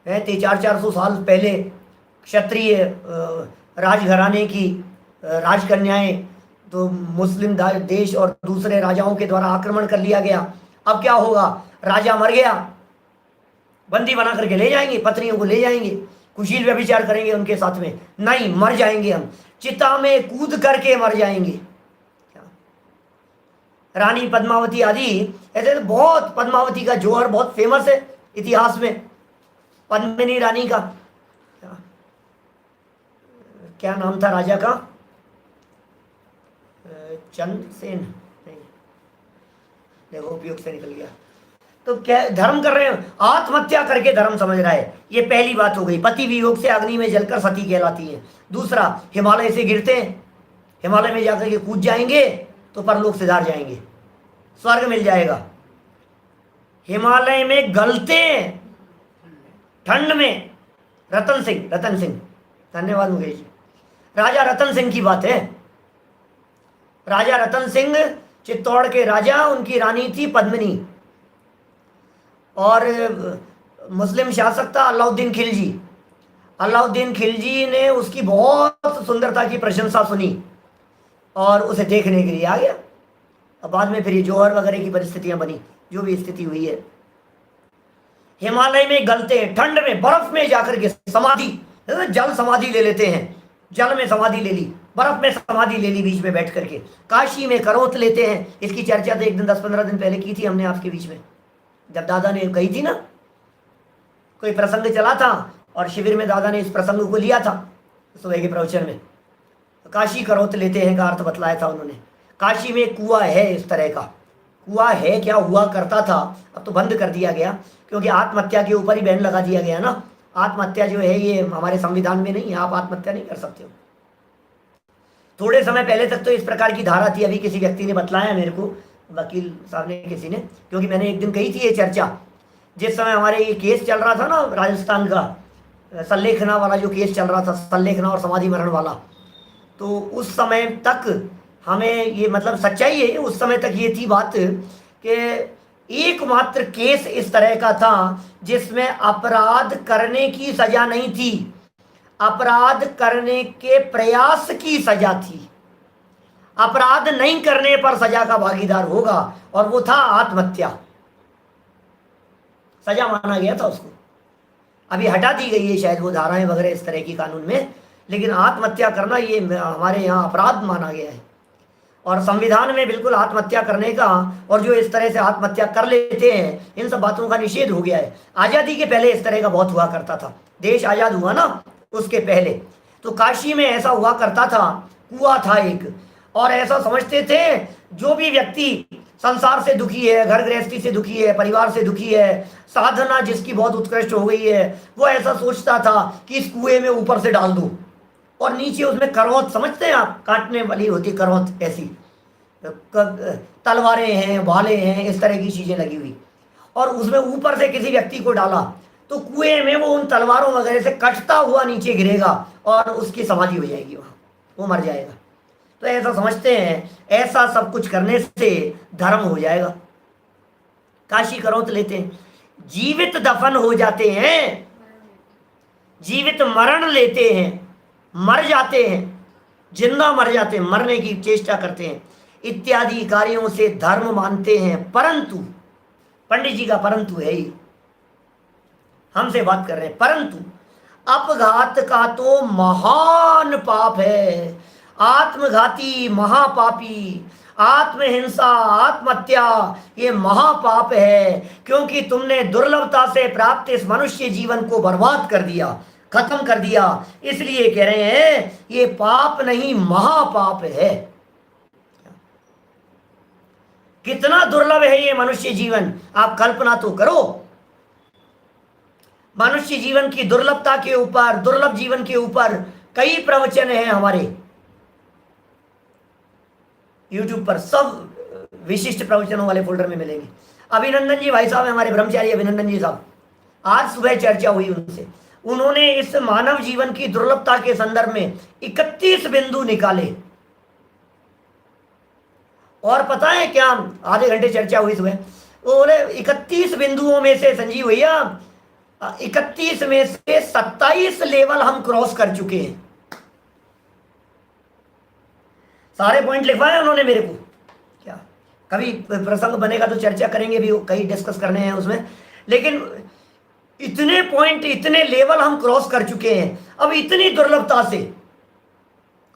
400 साल पहले क्षत्रिय राजघराने की राजकन्याएं तो मुस्लिम देश और दूसरे राजाओं के द्वारा आक्रमण कर लिया गया। अब क्या होगा, राजा मर गया, बंदी बना करके ले जाएंगे, पत्नियों को ले जाएंगे, कुशील व्यभिचार करेंगे उनके साथ में। नहीं, मर जाएंगे हम, चिता में कूद करके मर जाएंगे। रानी पद्मावती आदि ऐसे तो बहुत, पद्मावती का जोहर बहुत फेमस है इतिहास में। पद्मिनी रानी का क्या नाम था राजा का? चंद्रसेन नहीं, देखो उपयोग से निकल गया। तो क्या धर्म कर रहे हैं, आत्महत्या करके धर्म समझ रहा है। ये पहली बात हो गई, पति वियोग से अग्नि में जलकर सती कहलाती है। दूसरा, हिमालय से गिरते हैं, हिमालय में जाकर के कूद जाएंगे तो परलोक सिधार जाएंगे, स्वर्ग मिल जाएगा। हिमालय में गलते हैं ठंड में, रतन सिंह, धन्यवाद मुकेश जी। राजा रतन सिंह की बात है। राजा रतन सिंह चित्तौड़ के राजा, उनकी रानी थी पद्मिनी, और मुस्लिम शासक था अलाउद्दीन खिलजी। अलाउद्दीन खिलजी ने उसकी बहुत सुंदरता की प्रशंसा सुनी और उसे देखने के लिए आ गया। अब बाद में फिर ये जौहर वगैरह की परिस्थितियां बनी, जो भी स्थिति हुई है। हिमालय में गलते, ठंड में, बर्फ में जाकर के समाधि, जल समाधि ले लेते हैं, जल में समाधि ले ली, बर्फ में समाधि ले ली, बीच में बैठ करके। काशी में करोत लेते हैं, इसकी चर्चा तो एक दिन 10-15 दिन पहले की थी हमने आपके बीच में, जब दादा ने कही थी ना, कोई प्रसंग चला था और शिविर में दादा ने इस प्रसंग को लिया था सुबह के प्रवचन में। काशी करोत लेते हैं का अर्थ बतलाया था उन्होंने। काशी में कुआं है, इस तरह का कुआं है, क्या हुआ करता था, अब तो बंद कर दिया गया, क्योंकि आत्महत्या के ऊपर ही बैन लगा दिया गया ना। आत्महत्या जो है ये हमारे संविधान में नहीं है, आप आत्महत्या नहीं कर सकते हो। थोड़े समय पहले तक तो इस प्रकार की धारा थी, अभी किसी व्यक्ति ने बतलाया मेरे को, वकील साहब ने, किसी ने, क्योंकि मैंने एक दिन कही थी ये चर्चा, जिस समय हमारे ये केस चल रहा था ना राजस्थान का, संलेखना वाला जो केस चल रहा था, संलेखना और समाधि मरण वाला, तो उस समय तक हमें ये, मतलब सच्चाई है, उस समय तक ये थी बात कि एकमात्र केस इस तरह का था जिसमें अपराध करने की सजा नहीं थी, अपराध करने के प्रयास की सजा थी। अपराध नहीं करने पर सजा का भागीदार होगा, और वो था आत्महत्या। सजा माना गया था उसको। अभी हटा दी गई है शायद वो धाराएं वगैरह इस तरह की कानून में, लेकिन आत्महत्या करना ये हमारे यहाँ अपराध माना गया है। और संविधान में बिल्कुल आत्महत्या करने का, और जो इस तरह से आत्महत्या कर लेते हैं, इन सब बातों का निषेध हो गया है। आज़ादी के पहले इस तरह का बहुत हुआ करता था, देश आज़ाद हुआ ना उसके पहले, तो काशी में ऐसा हुआ करता था, कुआं था एक, और ऐसा समझते थे जो भी व्यक्ति संसार से दुखी है, घर गृहस्थी से दुखी है, परिवार से दुखी है, साधना जिसकी बहुत उत्कृष्ट हो गई है, वो ऐसा सोचता था कि इस कुएं में ऊपर से डाल दूं, और नीचे उसमें करौत, समझते हैं आप, काटने वाली होती करौत, ऐसी तलवारें हैं, भाले हैं, इस तरह की चीजें लगी हुई, और उसमें ऊपर से किसी व्यक्ति को डाला तो कुएं में वो उन तलवारों वगैरह से कटता हुआ नीचे गिरेगा और उसकी समाधि हो जाएगी, वहां वो मर जाएगा। तो ऐसा समझते हैं, ऐसा सब कुछ करने से धर्म हो जाएगा। काशी करोत लेते हैं, जीवित दफन हो जाते हैं, जीवित मरण लेते हैं, मर जाते हैं, जिंदा मर जाते हैं, मरने की चेष्टा करते हैं, इत्यादि कार्यों से धर्म मानते हैं। परंतु, पंडित जी का परंतु है ही, हमसे बात कर रहे हैं, परंतु अपघात का तो महान पाप है, आत्मघाती महापापी, आत्महिंसा, आत्महत्या, ये महापाप है, क्योंकि तुमने दुर्लभता से प्राप्त इस मनुष्य जीवन को बर्बाद कर दिया, खत्म कर दिया। इसलिए कह रहे हैं ये पाप नहीं महापाप है। कितना दुर्लभ है ये मनुष्य जीवन, आप कल्पना तो करो। मनुष्य जीवन की दुर्लभता के ऊपर, दुर्लभ जीवन के ऊपर कई प्रवचन हैं हमारे YouTube पर, सब विशिष्ट प्रवचनों वाले फोल्डर में मिलेंगे। अभिनंदन जी भाई साहब, हमारे ब्रह्मचारी अभिनंदन जी साहब, आज सुबह चर्चा हुई उनसे, उन्होंने इस मानव जीवन की दुर्लभता के संदर्भ में 31 बिंदु निकाले। और पता है क्या, आधे घंटे चर्चा हुई सुबह, वो बोले 31 बिंदुओं में से संजीव भैया 31 में से 27 लेवल हम क्रॉस कर चुके हैं। सारे पॉइंट लिखवाए उन्होंने मेरे को। क्या कभी प्रसंग बनेगा तो चर्चा करेंगे भी, कई डिस्कस करने हैं उसमें, लेकिन इतने पॉइंट, इतने लेवल हम क्रॉस कर चुके हैं। अब इतनी दुर्लभता से,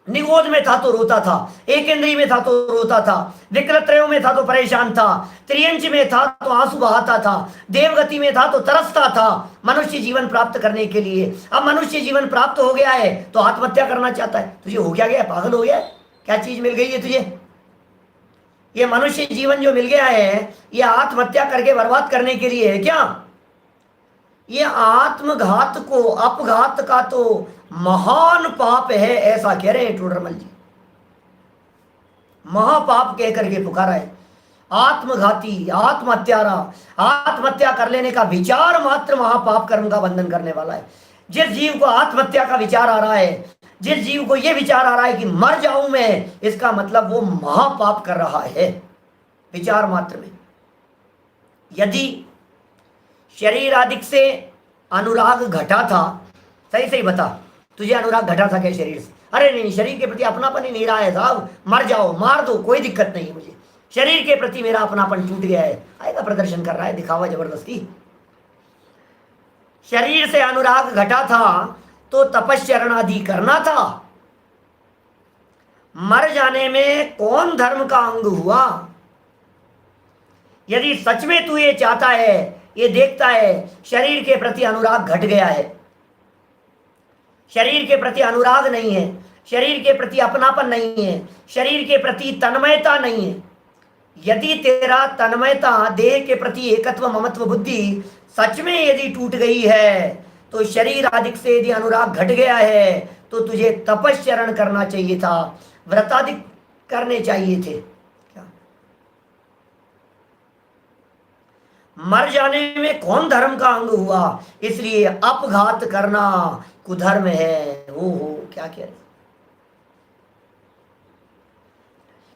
निगोद में था तो रोता था, एकेंद्री में था तो रोता था, विकलत्रयों में था तो परेशान था, त्रियंच में था तो आंसू बहाता था, देवगति में था तो तरसता था मनुष्य जीवन प्राप्त करने के लिए। अब मनुष्य जीवन प्राप्त हो गया है तो आत्महत्या करना चाहता है। तुझे हो क्या गया, पागल हो गया? क्या चीज मिल गई है तुझे? ये मनुष्य जीवन जो मिल गया है, ये आत्महत्या करके बर्बाद करने के लिए है क्या? ये आत्मघात को, अपघात का तो महान पाप है, ऐसा कह रहे हैं टोडरमल जी। महापाप कह करके पुकारा है। आत्मघाती, आत्महत्यारा, आत्महत्या कर लेने का विचार मात्र महापाप कर्म का बंधन करने वाला है। जिस जीव को आत्महत्या का विचार आ रहा है, जिस जीव को यह विचार आ रहा है कि मर जाऊं मैं, इसका मतलब वो महापाप कर रहा है विचार मात्र में। यदि शरीर आदि से अनुराग घटा था, सही सही बता, तुझे अनुराग घटा था क्या शरीर से? अरे नहीं, शरीर के प्रति अपनापन ही नहीं रहा है साहब, मर जाओ, मार दो, कोई दिक्कत नहीं है मुझे, शरीर के प्रति मेरा अपनापन टूट गया है। आएगा प्रदर्शन कर रहा है, दिखावा जबरदस्ती। शरीर से अनुराग घटा था तो तपश्चरण आदि करना था। मर जाने में कौन धर्म का अंग हुआ? यदि सच में तू ये चाहता है, ये देखता है शरीर के प्रति अनुराग घट गया है, शरीर के प्रति अनुराग नहीं है, शरीर के प्रति अपनापन नहीं है, शरीर के प्रति तन्मयता नहीं है, यदि तेरा तन्मयता, देह के प्रति एकत्व ममत्व बुद्धि सच में यदि टूट गई है, तो शरीर आदि से यदि अनुराग घट गया है, तो तुझे तपश्चरण करना चाहिए था, व्रतादि करने चाहिए थे। क्या मर जाने में कौन धर्म का अंग हुआ? इसलिए अपघात करना कुधर्म है। हो क्या कह रहे?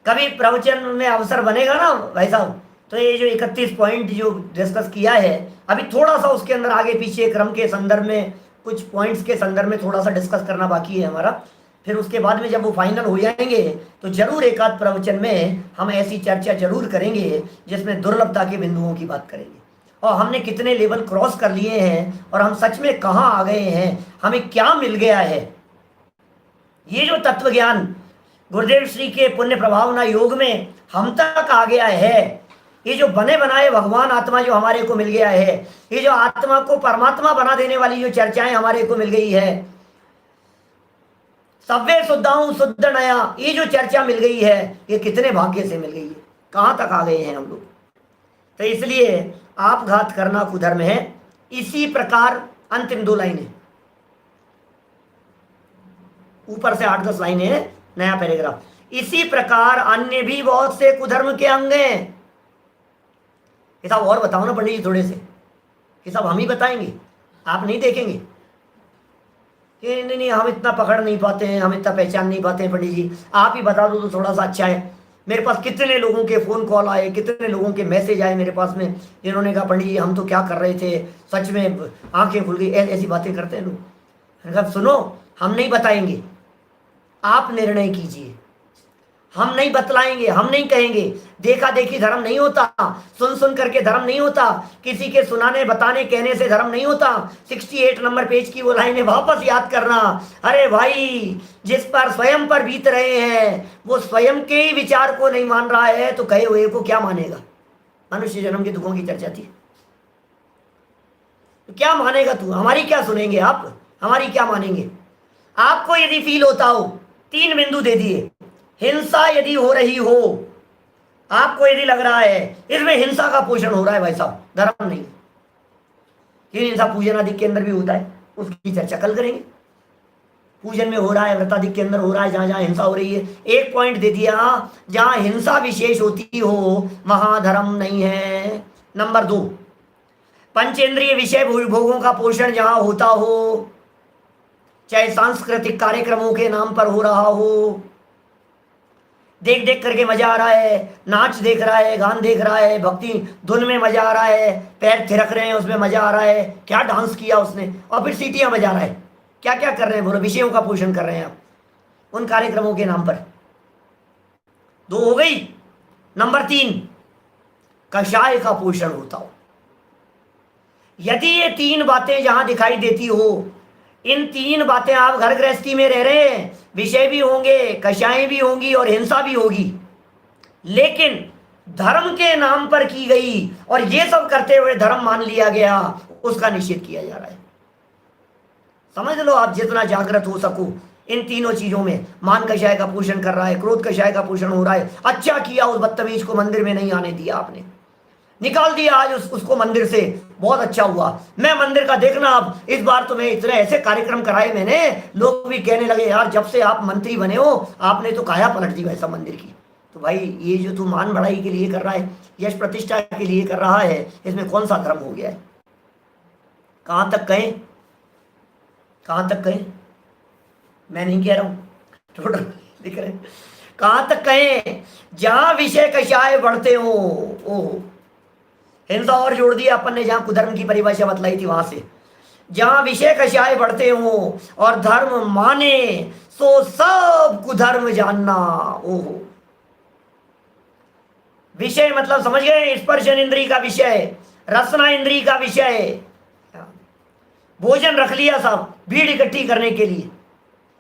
कभी प्रवचन में अवसर बनेगा ना भाई साहब, तो ये जो 31 पॉइंट जो डिस्कस किया है, अभी थोड़ा सा उसके अंदर आगे पीछे क्रम के संदर्भ में, कुछ पॉइंट्स के संदर्भ में थोड़ा सा डिस्कस करना बाकी है हमारा। फिर उसके बाद में जब वो फाइनल हो जाएंगे तो जरूर एक आध प्रवचन में हम ऐसी चर्चा जरूर करेंगे जिसमें दुर्लभता के बिंदुओं की बात करेंगे, और हमने कितने लेवल क्रॉस कर लिए हैं और हम सच में कहाँ आ गए हैं, हमें क्या मिल गया है। ये जो तत्व ज्ञान गुरुदेव श्री के पुण्य प्रभावना योग में हम तक आ गया है, ये जो बने बनाए भगवान आत्मा जो हमारे को मिल गया है, ये जो आत्मा को परमात्मा बना देने वाली जो चर्चाएं हमारे को मिल गई है, सव्वे शुद्धाऊं शुद्ध नया, ये जो चर्चा मिल गई है, ये कितने भाग्य से मिल गई है, कहां तक आ गए हैं हम लोग। तो इसलिए आपघात करना कुधर्म है। इसी प्रकार अंतिम 2 लाइनें, ऊपर से 8-10 लाइनें हैं, नया पैराग्राफ। इसी प्रकार अन्य भी बहुत से कुधर्म के अंग हैं। ये साहब और बताओ ना पंडित जी थोड़े से, ये सब हम ही बताएंगे, आप नहीं देखेंगे। ये नहीं, हम इतना पकड़ नहीं पाते हैं, हम इतना पहचान नहीं पाते हैं पंडित जी, आप ही बता दो तो थोड़ा सा अच्छा है। मेरे पास कितने लोगों के फ़ोन कॉल आए, कितने लोगों के मैसेज आए मेरे पास में, जिन्होंने कहा पंडित जी हम तो क्या कर रहे थे, सच में आंखें खुल गई, ऐसी बातें करते हैं लोग। मैंने कहा सुनो, हम नहीं बताएंगे, आप निर्णय कीजिए, हम नहीं बतलाएंगे, हम नहीं कहेंगे। देखा देखी धर्म नहीं होता, सुन सुन करके धर्म नहीं होता, किसी के सुनाने बताने कहने से धर्म नहीं होता। 68 नंबर पेज की वो लाइनें वापस याद करना। अरे भाई, जिस पर स्वयं पर बीत रहे हैं वो स्वयं के ही विचार को नहीं मान रहा है तो कहे हुए को क्या मानेगा? मनुष्य जन्म के दुखों की चर्चा थी, तो क्या मानेगा तू? हमारी क्या सुनेंगे आप, हमारी क्या मानेंगे? आपको यदि फील होता हो, 3 बिंदु दे दिए। हिंसा यदि हो रही हो, आपको यदि लग रहा है इसमें हिंसा का पोषण हो रहा है, भाई साहब धर्म नहीं, ये हिंसा पूजन आदि के अंदर भी होता है, उसकी चर्चा कल करेंगे। पूजन में हो रहा है, व्रत आदि के अंदर हो रहा है, जहां जहां हिंसा हो रही है, एक पॉइंट दे दिया, जहां हिंसा विशेष होती हो वहां धर्म नहीं है। नंबर 2, पंचेंद्रिय विषय भोगों का पोषण जहां होता हो, चाहे सांस्कृतिक कार्यक्रमों के नाम पर हो रहा हो, देख देख करके मजा आ रहा है, नाच देख रहा है, गान देख रहा है, भक्ति धुन में मजा आ रहा है, पैर थिरक रहे हैं उसमें मजा आ रहा है, क्या डांस किया उसने, और फिर सीटियां बजा रहा है, क्या क्या कर रहे हैं, बोलो विषयों का पोषण कर रहे हैं आप उन कार्यक्रमों के नाम पर। 2 हो गई। नंबर 3, कषाय का पोषण होता हो। यदि ये 3 बातें जहां दिखाई देती हो, इन 3 बातें, आप घर गृहस्थी में रह रहे हैं, विषय भी होंगे, कषाएं भी होंगी और हिंसा भी होगी, लेकिन धर्म के नाम पर की गई और ये सब करते हुए धर्म मान लिया गया, उसका निषेध किया जा रहा है। समझ लो आप, जितना जागृत हो सको इन तीनों चीजों में। मान कषाय का पोषण कर रहा है, क्रोध कषाय का पोषण हो रहा है। अच्छा किया उस बदतमीज को मंदिर में नहीं आने दिया, आपने निकाल दिया आज उसको मंदिर से, बहुत अच्छा हुआ। मैं मंदिर का देखना, अब इस बार तो मैं इतने ऐसे कार्यक्रम कराए मैंने, लोग भी कहने लगे यार जब से आप मंत्री बने हो आपने तो काया पलट दी वैसा मंदिर की। तो भाई ये जो तू मान बढ़ाई के लिए कर रहा है, यश प्रतिष्ठा के लिए कर रहा है, इसमें कौन सा धर्म हो गया है? कहाँ तक कहें? कहाँ तक कहें, मैं नहीं कह रहा हूँ, टोटल लिख रहे हैं। कहाँ तक कहें, जहां विषय कषाय बढ़ते हो। ओहो, हिंसा और जोड़ दिया अपन ने, जहां कुधर्म की परिभाषा बतलाई थी वहां से। जहां विषय कषाय बढ़ते हो और धर्म माने, सो सब कुधर्म जानना। ओहो, विषय मतलब समझ गए, स्पर्शन इंद्री का विषय, रसना इंद्री का विषय। भोजन रख लिया सब भीड़ इकट्ठी करने के लिए,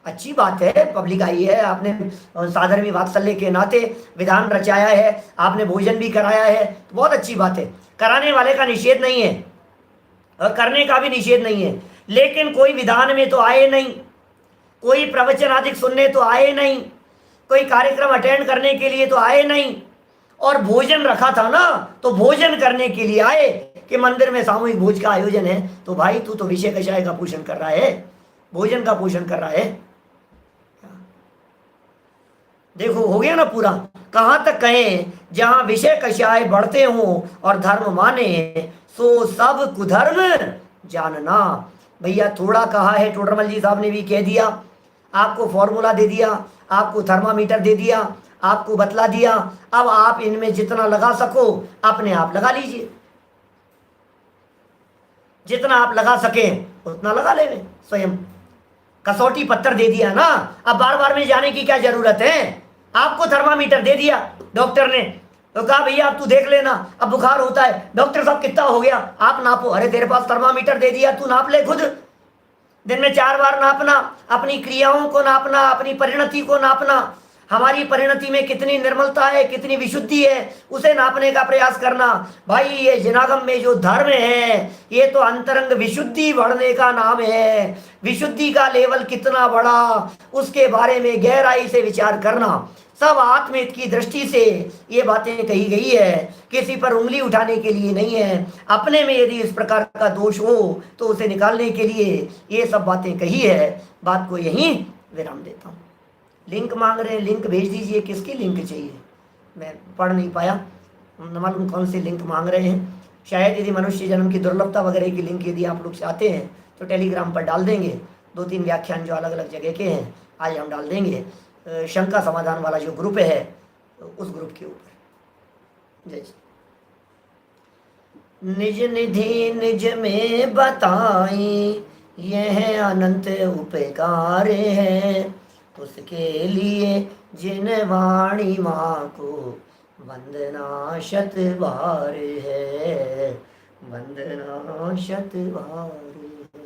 अच्छी बात है, पब्लिक आई है, आपने साधर्मी वात्सल्य के नाते विधान रचाया है, आपने भोजन भी कराया है, तो बहुत अच्छी बात है। कराने वाले का निषेध नहीं है और करने का भी निषेध नहीं है, लेकिन कोई विधान में तो आए नहीं, कोई प्रवचन आदि सुनने तो आए नहीं, कोई कार्यक्रम अटेंड करने के लिए तो आए नहीं, और भोजन रखा था ना तो भोजन करने के लिए आए कि मंदिर में सामूहिक भोज का आयोजन है। तो भाई तू तो विषय कषाय का पोषण कर रहा है, भोजन का पोषण कर रहा है। देखो हो गया ना पूरा। कहां तक कहें, जहां विषय कषाय बढ़ते हो और धर्म माने, सो सब कुधर्म जानना। भैया थोड़ा कहा है, टोडरमल जी साहब ने भी कह दिया, आपको फॉर्मूला दे दिया, आपको थर्मामीटर दे दिया, आपको बतला दिया। अब आप इनमें जितना लगा सको अपने आप लगा लीजिए, जितना आप लगा सके उतना लगा ले स्वयं। कसौटी पत्थर दे दिया ना, अब बार बार में जाने की क्या जरूरत है। आपको थर्मामीटर दे दिया डॉक्टर ने, तो कहा भैया अब तू देख लेना, अब बुखार होता है। डॉक्टर साहब कितना हो गया, आप नापो। अरे तेरे पास थर्मामीटर दे दिया, तू नाप ले खुद। दिन में 4 बार नापना, अपनी क्रियाओं को नापना, अपनी परिणति को नापना, हमारी परिणति में कितनी निर्मलता है, कितनी विशुद्धि है, उसे नापने का प्रयास करना। भाई ये जिनागम में जो धर्म है, ये तो अंतरंग विशुद्धि बढ़ने का नाम है। विशुद्धि का लेवल कितना बड़ा, उसके बारे में गहराई से विचार करना। सब आत्महित की दृष्टि से ये बातें कही गई है, किसी पर उंगली उठाने के लिए नहीं है। अपने में यदि इस प्रकार का दोष हो तो उसे निकालने के लिए ये सब बातें कही है। बात को यहीं विराम देता हूँ। लिंक मांग रहे हैं, लिंक भेज दीजिए। किसकी लिंक चाहिए, मैं पढ़ नहीं पाया, न मालूम कौन से लिंक मांग रहे हैं। शायद यदि मनुष्य जन्म की दुर्लभता वगैरह की लिंक यदि आप लोग चाहते हैं तो टेलीग्राम पर डाल देंगे। 2-3 व्याख्यान जो अलग अलग जगह के हैं आज हम डाल देंगे। शंका समाधान वाला जो ग्रुप है उस ग्रुप के ऊपर। जय निज निधि निज में बताई, यह अनंत उपकार है। उसके लिए जिन वाणी माँ को वंदना शत बार है, वंदना शत बार है।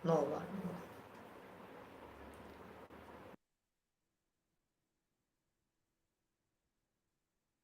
9 बार।